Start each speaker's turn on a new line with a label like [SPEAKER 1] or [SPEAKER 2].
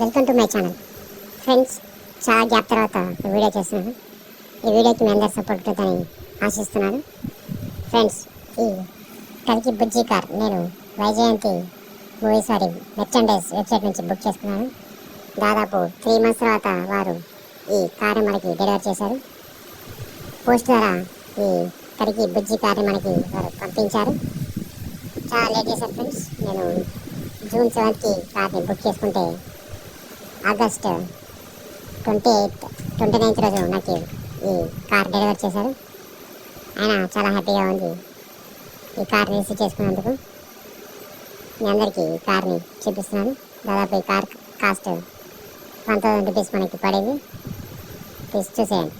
[SPEAKER 1] Welcome to my channel friends. చాలా gap తర్వాత video చేస్తున్నాను. ఈ వీడియోకి మీ అందరి సపోర్ట్ ఉంటుందని ఆశిస్తున్నాను. ఫ్రెండ్స్, ఈ కల్కి బుజ్జి కార్ నేను వైజయంతి మెర్చండైజ్ వెబ్సైట్ నుంచి బుక్ చేసుకున్నాను. దాదాపు 3 months తర్వాత వారు ఈ కారు మనకి డెలివర్ చేశారు. పోస్ట్ ద్వారా ఈ కల్కి బుజ్జి కార్ని మనకి వారు పంపించారు. చాలా లేట్ చేశారు ఫ్రెండ్స్. నేను June 7th కార్ని బుక్ చేసుకుంటే August 29th రోజు నాకు ఈ కార్ డెలివర్ చేశారు. ఆయన చాలా హ్యాపీగా ఉంది ఈ కార్ని రిసీవ్ చేసుకున్నందుకు. మీ అందరికీ ఈ కార్ని చూపిస్తున్నాను. దాదాపు ఈ కార్ కాస్ట్ 1000 రూపీస్ మనకి పడేది. ప్లీజ్ చూసేయండి.